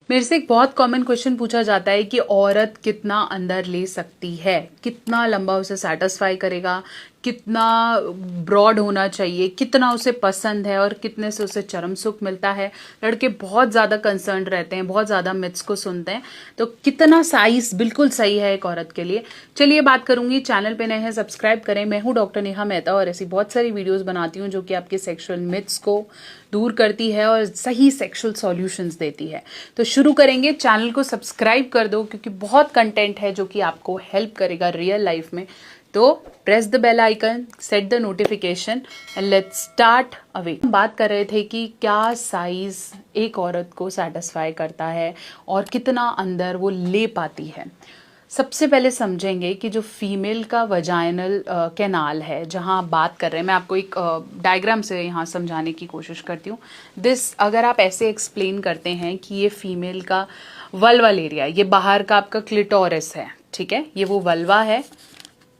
मेरे से एक बहुत कॉमन क्वेश्चन पूछा जाता है कि औरत कितना अंदर ले सकती है, कितना लंबा उसे सेटिस्फाई करेगा, कितना ब्रॉड होना चाहिए, कितना उसे पसंद है और कितने से उसे चरम सुख मिलता है। लड़के बहुत ज़्यादा कंसर्न रहते हैं, बहुत ज़्यादा मिथ्स को सुनते हैं। तो कितना साइज बिल्कुल सही है एक औरत के लिए, चलिए बात करूंगी। चैनल पे नए हैं सब्सक्राइब करें। मैं हूँ डॉक्टर नेहा मेहता और ऐसी बहुत सारी वीडियोस बनाती हूँ जो कि आपके सेक्सुअल मिथ्स को दूर करती है और सही सेक्सुअल सॉल्यूशंस देती है। तो शुरू करेंगे। चैनल को सब्सक्राइब कर दो क्योंकि बहुत कंटेंट है जो कि आपको हेल्प करेगा रियल लाइफ में। तो press the bell icon, set the notification and let's start away. हम बात कर रहे थे कि क्या साइज एक औरत को सेटिस्फाई करता है और कितना अंदर वो ले पाती है। सबसे पहले समझेंगे कि जो फीमेल का वजाइनल कैनाल है, जहां आप बात कर रहे हैं, मैं आपको एक डायग्राम से यहाँ समझाने की कोशिश करती हूँ। अगर आप ऐसे एक्सप्लेन करते हैं कि ये फीमेल का वल्वल एरिया, ये बाहर का आपका क्लिटोरिस है, ठीक है, ये वो वल्वा है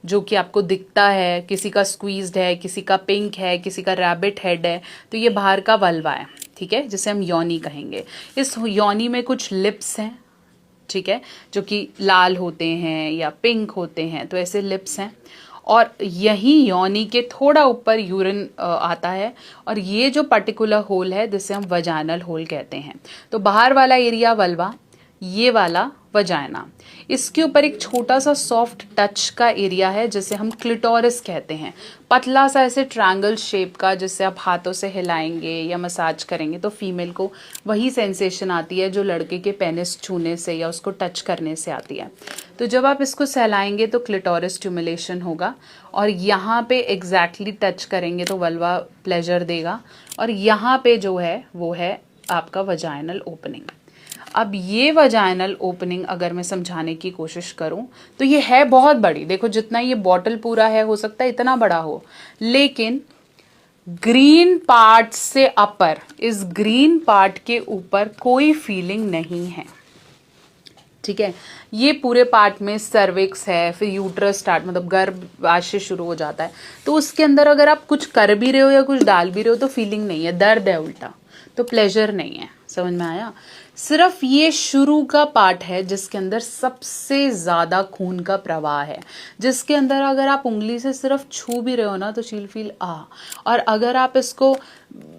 जो कि आपको दिखता है। किसी का स्क्वीज्ड है, किसी का पिंक है, किसी का रैबिट हेड है, तो ये बाहर का वल्वा है, ठीक है, जिसे हम योनी कहेंगे। इस योनी में कुछ लिप्स हैं, ठीक है, जो कि लाल होते हैं या पिंक होते हैं, तो ऐसे लिप्स हैं। और यही योनी के थोड़ा ऊपर यूरिन आता है और ये जो पर्टिकुलर होल है जिसे हम वजाइनल होल कहते हैं। तो बाहर वाला एरिया वल्वा, ये वाला वजाइना, इसके ऊपर एक छोटा सा सॉफ्ट टच का एरिया है जिसे हम क्लिटोरिस कहते हैं। पतला सा ऐसे ट्रायंगल शेप का, जिससे आप हाथों से हिलाएंगे या मसाज करेंगे तो फीमेल को वही सेंसेशन आती है जो लड़के के पेनिस छूने से या उसको टच करने से आती है। तो जब आप इसको सहलाएंगे तो क्लिटोरिस स्टिमुलेशन होगा और यहाँ पे एग्जैक्टली टच करेंगे तो वल्वा प्लेजर देगा और यहाँ पे जो है वो है आपका वजाइनल ओपनिंग। अब ये वजाइनल ओपनिंग अगर मैं समझाने की कोशिश करूं तो ये है बहुत बड़ी। देखो जितना ये बॉटल पूरा है, हो सकता है इतना बड़ा हो, लेकिन ग्रीन पार्ट से अपर, इस ग्रीन पार्ट के ऊपर कोई फीलिंग नहीं है, ठीक है। ये पूरे पार्ट में सर्विक्स है, फिर यूट्रस स्टार्ट, मतलब गर्भाशय शुरू हो जाता है। तो उसके अंदर अगर आप कुछ कर भी रहे हो या कुछ डाल भी रहे हो तो फीलिंग नहीं है, दर्द है उल्टा, तो प्लेजर नहीं है। समझ में आया? सिर्फ ये शुरू का पार्ट है जिसके अंदर सबसे ज्यादा खून का प्रवाह है, जिसके अंदर अगर आप उंगली से सिर्फ छू भी रहे हो ना तो शील फील और अगर आप इसको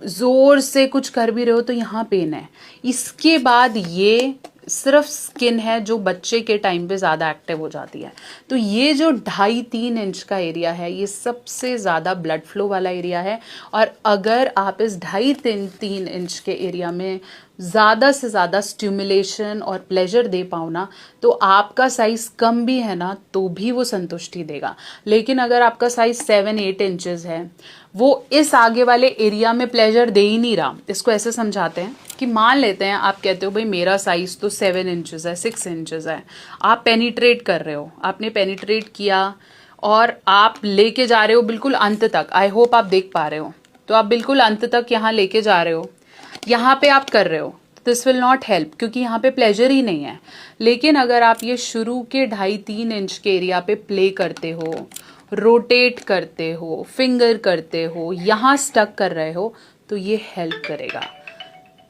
जोर से कुछ कर भी रहे हो तो यहाँ पेन है। इसके बाद ये सिर्फ स्किन है जो बच्चे के टाइम पे ज़्यादा एक्टिव हो जाती है। तो ये जो 2.5-3 इंच का एरिया है, ये सबसे ज़्यादा ब्लड फ्लो वाला एरिया है। और अगर आप इस 2.5-3 इंच के एरिया में ज़्यादा से ज़्यादा स्टिमुलेशन और प्लेजर दे पाओ ना, तो आपका साइज कम भी है ना तो भी वो संतुष्टि देगा। लेकिन अगर आपका साइज 7-8 इंचेस है, वो इस आगे वाले एरिया में प्लेजर दे ही नहीं रहा। इसको ऐसे समझाते हैं कि मान लेते हैं आप कहते हो भाई मेरा साइज तो 7 इंचेस है, 6 इंचेस है, आप पेनिट्रेट कर रहे हो, आपने पेनिट्रेट किया और आप लेके जा रहे हो बिल्कुल अंत तक। आई होप आप देख पा रहे हो। तो आप बिल्कुल अंत तक यहाँ लेके जा रहे हो, यहाँ पे आप कर रहे हो, दिस विल नॉट हेल्प क्योंकि यहाँ पे प्लेजर ही नहीं है। लेकिन अगर आप ये शुरू के 2.5-3 इंच के एरिया पे प्ले करते हो, रोटेट करते हो, फिंगर करते हो, यहाँ स्टक कर रहे हो, तो ये हेल्प करेगा।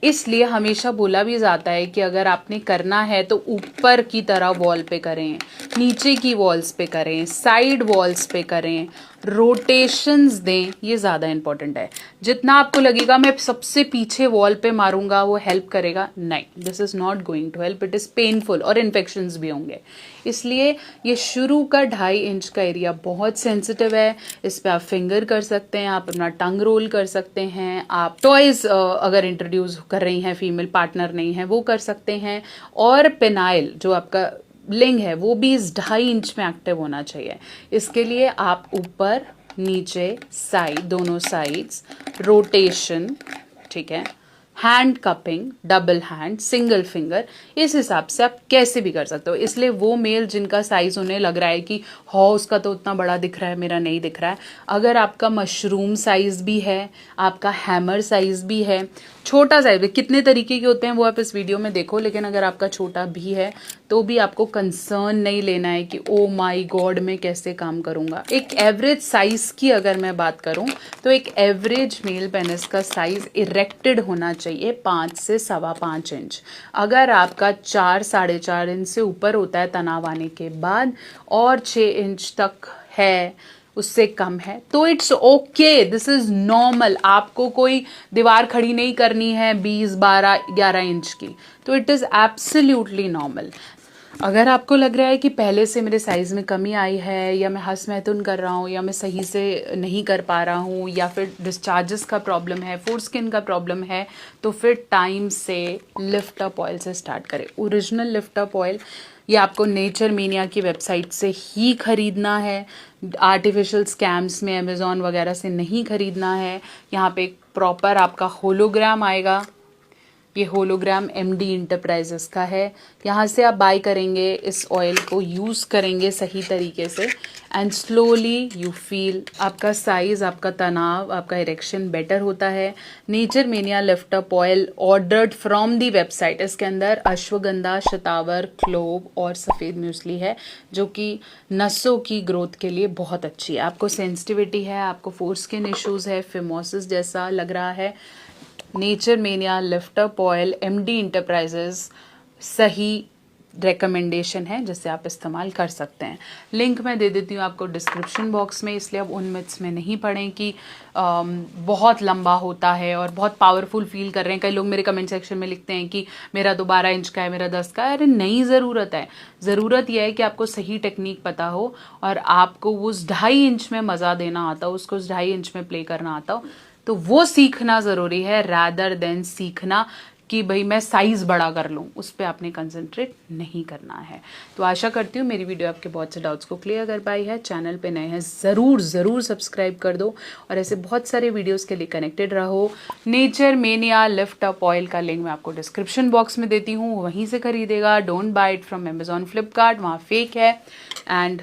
इसलिए हमेशा बोला भी जाता है कि अगर आपने करना है तो ऊपर की तरह वॉल पे करें, नीचे की वॉल्स पे करें, साइड वॉल्स पे करें, रोटेशंस दें, ये ज़्यादा इंपॉर्टेंट है। जितना आपको लगेगा मैं सबसे पीछे वॉल पे मारूंगा वो हेल्प करेगा, नहीं, this is not going to help, it is painful और इन्फेक्शंस भी होंगे। इसलिए ये शुरू का 2.5 इंच का एरिया बहुत सेंसिटिव है। इस पर आप फिंगर कर सकते हैं, आप अपना टंग रोल कर सकते हैं, आप टॉयज अगर इंट्रोड्यूस कर रही हैं, फीमेल पार्टनर नहीं है, वो कर सकते हैं। और पेनाइल जो आपका लिंग है वो भी इस 2.5 इंच में एक्टिव होना चाहिए। इसके लिए आप ऊपर नीचे साइड, दोनों साइड्स, रोटेशन, ठीक है, hand cupping, double hand, single finger, इस हिसाब से आप कैसे भी कर सकते हो। इसलिए वो मेल जिनका साइज उन्हें लग रहा है कि उसका तो उतना बड़ा दिख रहा है, मेरा नहीं दिख रहा है, अगर आपका मशरूम साइज भी है, आपका हैमर साइज भी है, छोटा साइज, कितने तरीके के होते हैं वो आप इस वीडियो में देखो, लेकिन अगर आपका छोटा भी है तो भी आपको कंसर्न नहीं लेना है कि ओ माई गॉड मैं कैसे काम करूंगा। एक एवरेज साइज की अगर मैं बात करूं तो एक एवरेज मेल पेनिस का साइज इरेक्टेड होना चाहिए, चाहिए 5 से 5.25 इंच। अगर आपका 4 साढ़े 4 इंच से ऊपर होता है तनाव आने के बाद और 6 इंच तक है, उससे कम है, तो it's okay, this is normal. आपको कोई दीवार खड़ी नहीं करनी है 20 12 11 इंच की, तो इट इज एब्सोल्युटली नॉर्मल। अगर आपको लग रहा है कि पहले से मेरे साइज़ में कमी आई है, या मैं हंस महतून कर रहा हूँ, या मैं सही से नहीं कर पा रहा हूँ, या फिर डिस्चार्जेस का प्रॉब्लम है, फोर स्किन का प्रॉब्लम है, तो फिर टाइम से लिफ्ट अप ऑयल से स्टार्ट करें। ओरिजिनल लिफ्ट अप ऑयल ये आपको नेचर मेनिया की वेबसाइट से ही खरीदना है, आर्टिफिशियल स्कैम्स में अमेज़ॉन वगैरह से नहीं खरीदना है। यहाँ पे एक प्रॉपर आपका होलोग्राम आएगा, ये होलोग्राम MD इंटरप्राइजेस का है। यहाँ से आप बाय करेंगे, इस ऑयल को यूज़ करेंगे सही तरीके से, एंड स्लोली यू फील आपका साइज़, आपका तनाव, आपका इरेक्शन बेटर होता है। Nature mania lift up oil ordered from the website. इसके अंदर अश्वगंधा, शतावर, क्लोव और सफ़ेद म्यूसली है, जो कि नसों की ग्रोथ के लिए बहुत अच्छी है। आपको सेंसिटिविटी है, आपको फोर स्किन इश्यूज़ है, फिमोसिस जैसा लग रहा है, nature mania lift up oil MD enterprises सही रिकमेंडेशन है जिससे आप इस्तेमाल कर सकते हैं। लिंक मैं दे देती हूँ आपको डिस्क्रिप्शन बॉक्स में, इसलिए अब उन मिथ्स में नहीं पड़ें कि बहुत लंबा होता है और बहुत पावरफुल फील कर रहे हैं। कई लोग मेरे कमेंट सेक्शन में लिखते हैं कि मेरा तो 12 इंच का है, मेरा 10 का है। अरे नहीं, ज़रूरत है। ज़रूरत यह है कि आपको सही टेक्निक पता हो और आपको उस 2.5 इंच में मज़ा देना आता हो, उसको उस 2.5 इंच में प्ले करना आता हो, तो वो सीखना ज़रूरी है, रादर देन सीखना कि भाई मैं साइज़ बड़ा कर लूँ। उस पर आपने कंसंट्रेट नहीं करना है। तो आशा करती हूँ मेरी वीडियो आपके बहुत से डाउट्स को क्लियर कर पाई है। चैनल पे नए हैं ज़रूर सब्सक्राइब कर दो और ऐसे बहुत सारे वीडियोस के लिए कनेक्टेड रहो। Nature mania lift up oil का लिंक मैं आपको डिस्क्रिप्शन बॉक्स में देती हूँ, वहीं से खरीदेगा। Don't buy it from Amazon, Flipkart, वहाँ फेक है। एंड